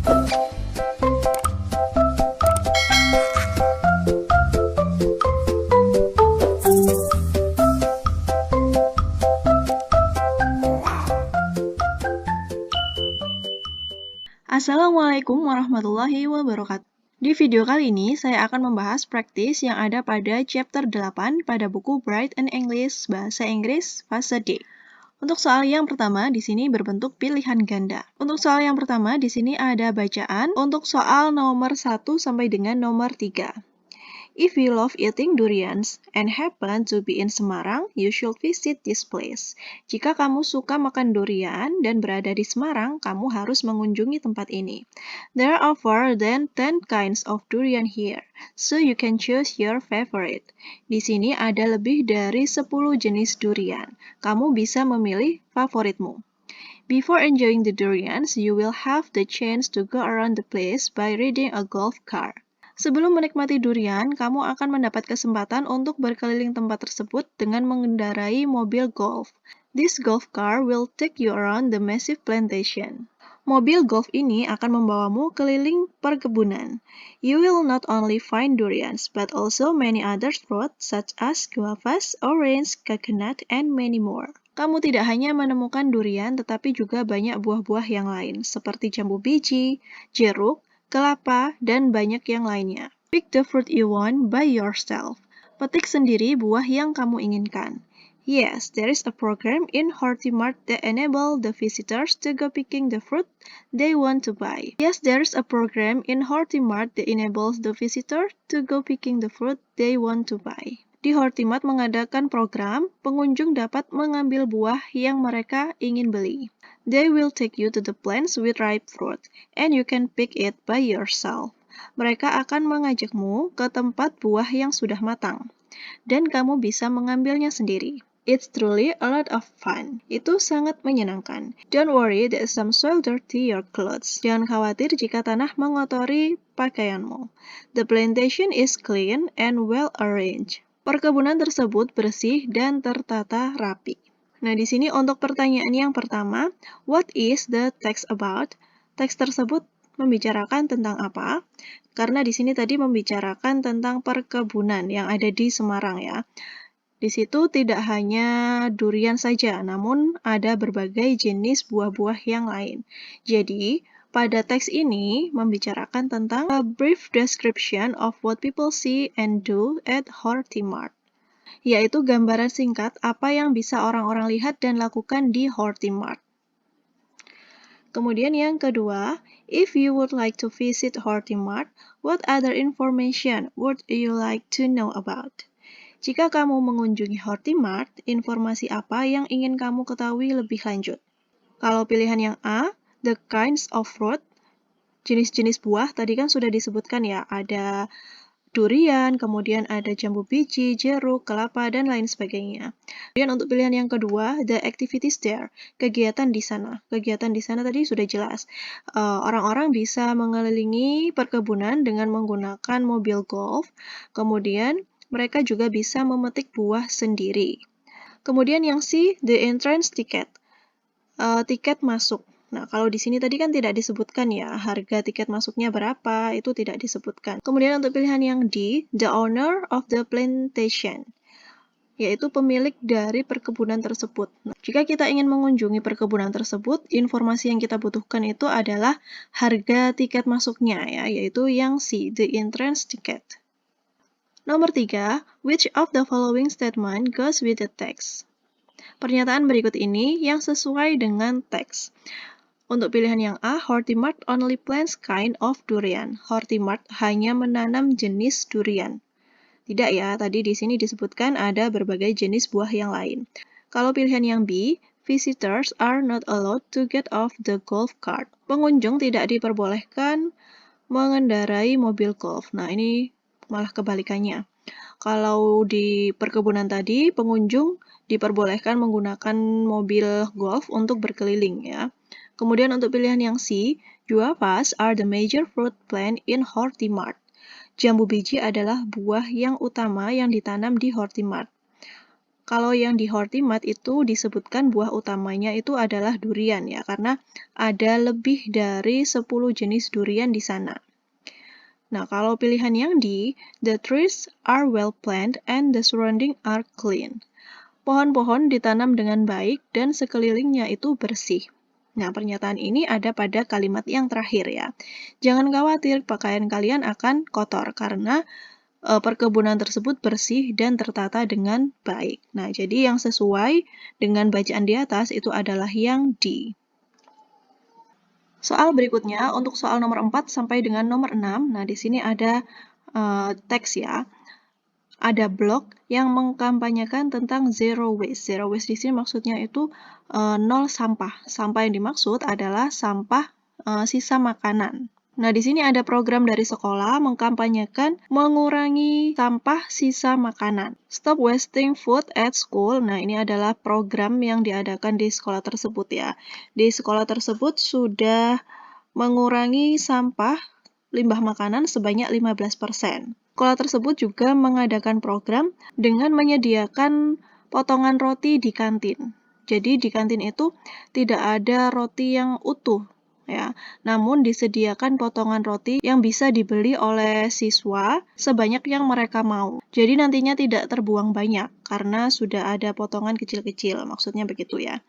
Assalamualaikum warahmatullahi wabarakatuh. Di video kali ini, saya akan membahas praktis yang ada pada chapter 8 pada buku Bright and English Bahasa Inggris Fase D. Untuk soal yang pertama, di sini berbentuk pilihan ganda. Untuk soal yang pertama, di sini ada bacaan untuk soal nomor 1 sampai dengan nomor 3. If you love eating durians and happen to be in Semarang, you should visit this place. Jika kamu suka makan durian dan berada di Semarang, kamu harus mengunjungi tempat ini. There are more than 10 kinds of durian here, so you can choose your favorite. Di sini ada lebih dari 10 jenis durian. Kamu bisa memilih favoritmu. Before enjoying the durians, you will have the chance to go around the place by riding a golf cart. Sebelum menikmati durian, kamu akan mendapat kesempatan untuk berkeliling tempat tersebut dengan mengendarai mobil golf. This golf car will take you around the massive plantation. Mobil golf ini akan membawamu keliling perkebunan. You will not only find durians, but also many other fruits such as guavas, orange, coconut, and many more. Kamu tidak hanya menemukan durian, tetapi juga banyak buah-buah yang lain, seperti jambu biji, jeruk, kelapa, dan banyak yang lainnya. Pick the fruit you want by yourself. Petik sendiri buah yang kamu inginkan. Yes, there is a program in Hortimart that enable the visitors to go picking the fruit they want to buy. Yes, there is a program in Hortimart that enables the visitor to go picking the fruit they want to buy. Di Hortimart mengadakan program, pengunjung dapat mengambil buah yang mereka ingin beli. They will take you to the plants with ripe fruit, and you can pick it by yourself. Mereka akan mengajakmu ke tempat buah yang sudah matang, dan kamu bisa mengambilnya sendiri. It's truly a lot of fun. Itu sangat menyenangkan. Don't worry that some soil dirty your clothes. Jangan khawatir jika tanah mengotori pakaianmu. The plantation is clean and well arranged. Perkebunan tersebut bersih dan tertata rapi. Nah, di sini untuk pertanyaan yang pertama, what is the text about? Teks tersebut membicarakan tentang apa? Karena di sini tadi membicarakan tentang perkebunan yang ada di Semarang ya. Di situ tidak hanya durian saja, namun ada berbagai jenis buah-buah yang lain. Jadi, pada teks ini membicarakan tentang a brief description of what people see and do at Hortimart, yaitu gambaran singkat apa yang bisa orang-orang lihat dan lakukan di Hortimart. Kemudian yang kedua, if you would like to visit Hortimart, what other information would you like to know about? Jika kamu mengunjungi Hortimart, informasi apa yang ingin kamu ketahui lebih lanjut? Kalau pilihan yang A, the kinds of fruit, jenis-jenis buah, tadi kan sudah disebutkan ya, ada durian, kemudian ada jambu biji, jeruk, kelapa, dan lain sebagainya. Kemudian untuk pilihan yang kedua, the activities there, kegiatan di sana. Kegiatan di sana tadi sudah jelas. Orang-orang bisa mengelilingi perkebunan dengan menggunakan mobil golf, kemudian mereka juga bisa memetik buah sendiri. Kemudian yang C, the entrance ticket, tiket masuk. Nah, kalau di sini tadi kan tidak disebutkan ya, harga tiket masuknya berapa, itu tidak disebutkan. Kemudian untuk pilihan yang D, the owner of the plantation, yaitu pemilik dari perkebunan tersebut. Nah, jika kita ingin mengunjungi perkebunan tersebut, informasi yang kita butuhkan itu adalah harga tiket masuknya ya, yaitu yang C, the entrance ticket. Nomor 3, which of the following statement goes with the text? Pernyataan berikut ini yang sesuai dengan teks. Untuk pilihan yang A, Hortimart only plants kind of durian. Hortimart hanya menanam jenis durian. Tidak ya, tadi di sini disebutkan ada berbagai jenis buah yang lain. Kalau pilihan yang B, visitors are not allowed to get off the golf cart. Pengunjung tidak diperbolehkan mengendarai mobil golf. Nah, ini malah kebalikannya. Kalau di perkebunan tadi, pengunjung diperbolehkan menggunakan mobil golf untuk berkeliling ya. Kemudian untuk pilihan yang C, guavas are the major fruit plant in Hortimart. Jambu biji adalah buah yang utama yang ditanam di Hortimart. Kalau yang di Hortimat itu disebutkan buah utamanya itu adalah durian ya, karena ada lebih dari 10 jenis durian di sana. Nah, kalau pilihan yang di, the trees are well planted and the surrounding are clean. Pohon-pohon ditanam dengan baik dan sekelilingnya itu bersih. Nah, pernyataan ini ada pada kalimat yang terakhir ya. Jangan khawatir, pakaian kalian akan kotor karena perkebunan tersebut bersih dan tertata dengan baik. Nah, jadi yang sesuai dengan bacaan di atas itu adalah yang D. Soal berikutnya, untuk soal nomor 4 sampai dengan nomor 6, nah di sini ada teks ya. Ada blog yang mengkampanyekan tentang zero waste. Zero waste di sini maksudnya itu nol sampah. Sampah yang dimaksud adalah sampah sisa makanan. Nah, di sini ada program dari sekolah mengkampanyekan mengurangi sampah sisa makanan. Stop wasting food at school. Nah, ini adalah program yang diadakan di sekolah tersebut ya. Di sekolah tersebut sudah mengurangi sampah limbah makanan sebanyak 15%. Sekolah tersebut juga mengadakan program dengan menyediakan potongan roti di kantin. Jadi di kantin itu tidak ada roti yang utuh ya, namun disediakan potongan roti yang bisa dibeli oleh siswa sebanyak yang mereka mau. Jadi nantinya tidak terbuang banyak karena sudah ada potongan kecil-kecil, maksudnya begitu ya.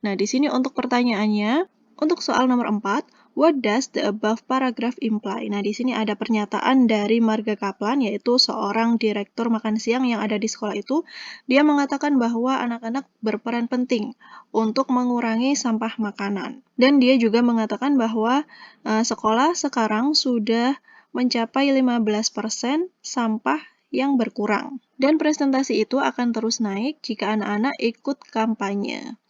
Nah, di sini untuk pertanyaannya, untuk soal nomor 4, what does the above paragraph imply? Nah, di sini ada pernyataan dari Marga Kaplan, yaitu seorang direktur makan siang yang ada di sekolah itu. Dia mengatakan bahwa anak-anak berperan penting untuk mengurangi sampah makanan. Dan dia juga mengatakan bahwa sekolah sekarang sudah mencapai 15% sampah yang berkurang. Dan presentasi itu akan terus naik jika anak-anak ikut kampanye.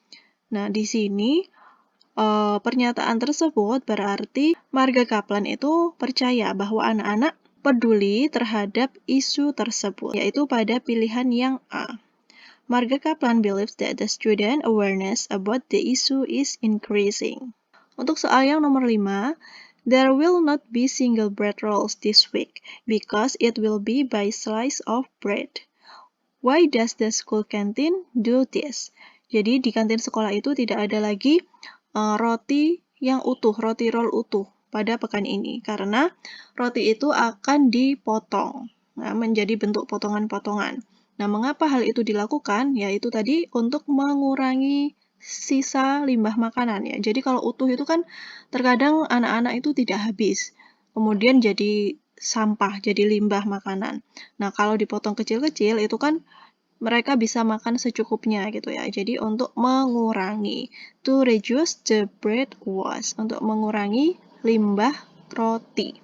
Nah, di sini pernyataan tersebut berarti Marga Kaplan itu percaya bahwa anak-anak peduli terhadap isu tersebut, yaitu pada pilihan yang A. Marga Kaplan believes that the student awareness about the issue is increasing. Untuk soal yang nomor 5, there will not be single bread rolls this week because it will be by slice of bread. Why does the school canteen do this? Jadi di kantin sekolah itu tidak ada lagi roti yang utuh, roti roll utuh pada pekan ini karena roti itu akan dipotong menjadi bentuk potongan-potongan. Nah, mengapa hal itu dilakukan? Yaitu tadi untuk mengurangi sisa limbah makanan ya. Jadi kalau utuh itu kan terkadang anak-anak itu tidak habis. Kemudian jadi sampah, jadi limbah makanan. Nah, kalau dipotong kecil-kecil itu kan mereka bisa makan secukupnya gitu ya. Jadi untuk mengurangi, to reduce the bread waste, untuk mengurangi limbah roti.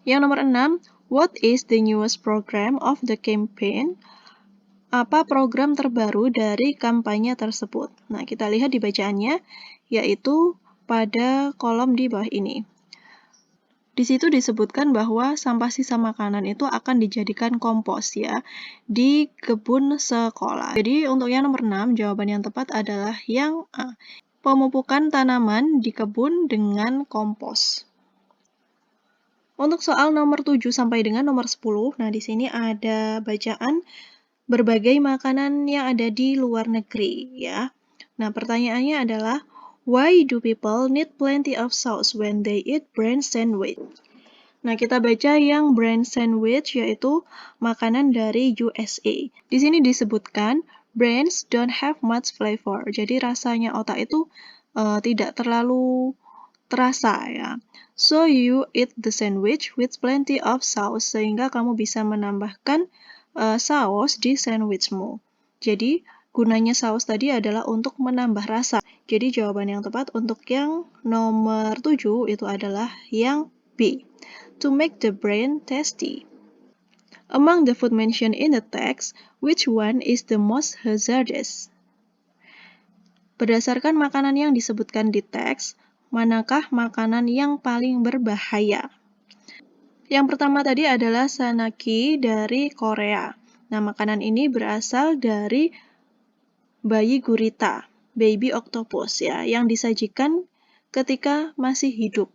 Yang nomor 6, what is the newest program of the campaign? Apa program terbaru dari kampanye tersebut? Nah, kita lihat di bacaannya, yaitu pada kolom di bawah ini. Di situ disebutkan bahwa sampah sisa makanan itu akan dijadikan kompos ya di kebun sekolah. Jadi untuk yang nomor 6, jawaban yang tepat adalah yang A. Pemupukan tanaman di kebun dengan kompos. Untuk soal nomor 7 sampai dengan nomor 10, nah di sini ada bacaan berbagai makanan yang ada di luar negeri ya. Nah, pertanyaannya adalah why do people need plenty of sauce when they eat bread sandwich? Nah, kita baca yang brand sandwich, yaitu makanan dari USA. Di sini disebutkan, brands don't have much flavor. Jadi rasanya otak itu tidak terlalu terasa ya. So you eat the sandwich with plenty of sauce, sehingga kamu bisa menambahkan saus di sandwichmu. Jadi, gunanya saus tadi adalah untuk menambah rasa. Jadi, jawaban yang tepat untuk yang nomor 7 itu adalah yang B. To make the brain tasty. Among the food mentioned in the text, which one is the most hazardous? Berdasarkan makanan yang disebutkan di teks, manakah makanan yang paling berbahaya? Yang pertama tadi adalah sanaki dari Korea. Nah, makanan ini berasal dari bayi gurita, baby octopus ya, yang disajikan ketika masih hidup.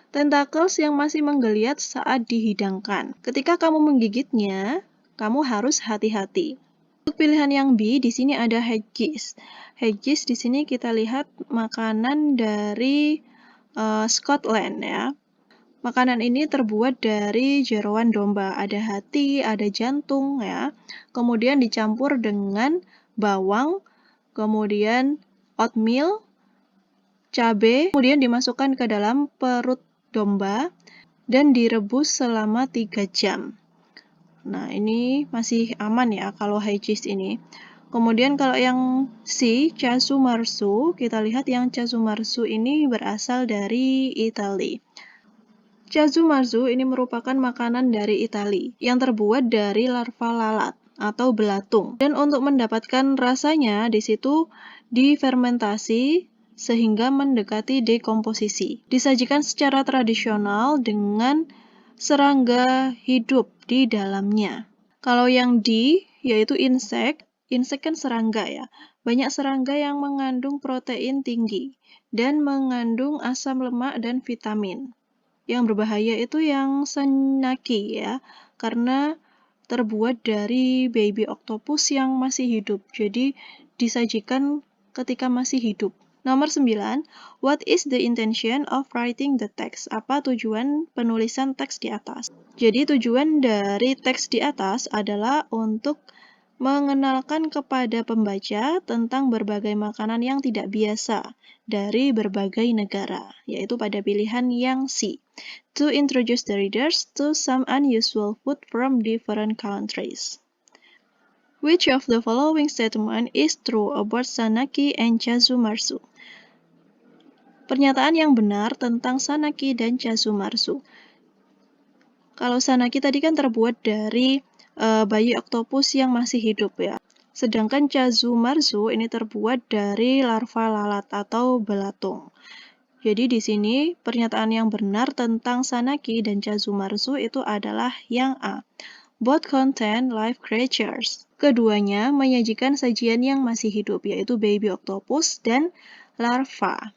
Tentacles yang masih menggeliat saat dihidangkan. Ketika kamu menggigitnya, kamu harus hati-hati. Untuk pilihan yang B, di sini ada haggis. Haggis di sini kita lihat makanan dari Scotland ya. Makanan ini terbuat dari jeroan domba, ada hati, ada jantung ya. Kemudian dicampur dengan bawang, kemudian oatmeal, cabai, kemudian dimasukkan ke dalam perut domba dan direbus selama 3 jam. Nah, ini masih aman ya kalau haggis ini. Kemudian kalau yang C, casu marzu, kita lihat yang casu marzu ini berasal dari Italia. Casu marzu ini merupakan makanan dari Italia yang terbuat dari larva lalat atau belatung. Dan untuk mendapatkan rasanya di situ difermentasi sehingga mendekati dekomposisi. Disajikan secara tradisional dengan serangga hidup di dalamnya. Kalau yang D yaitu insek kan serangga ya. Banyak serangga yang mengandung protein tinggi dan mengandung asam lemak dan vitamin. Yang berbahaya itu yang sanaki ya, karena terbuat dari baby octopus yang masih hidup. Jadi disajikan ketika masih hidup. Nomor 9, what is the intention of writing the text? Apa tujuan penulisan teks di atas? Jadi tujuan dari teks di atas adalah untuk mengenalkan kepada pembaca tentang berbagai makanan yang tidak biasa dari berbagai negara, yaitu pada pilihan yang C. To introduce the readers to some unusual food from different countries. Which of the following statement is true about sanaki and casu marzu? Pernyataan yang benar tentang sanaki dan casu marzu. Kalau sanaki tadi kan terbuat dari bayi oktopus yang masih hidup ya. Sedangkan casu marzu ini terbuat dari larva lalat atau belatung. Jadi di sini pernyataan yang benar tentang sanaki dan casu marzu itu adalah yang A. Both contain live creatures. Keduanya menyajikan sajian yang masih hidup, yaitu baby octopus dan larva.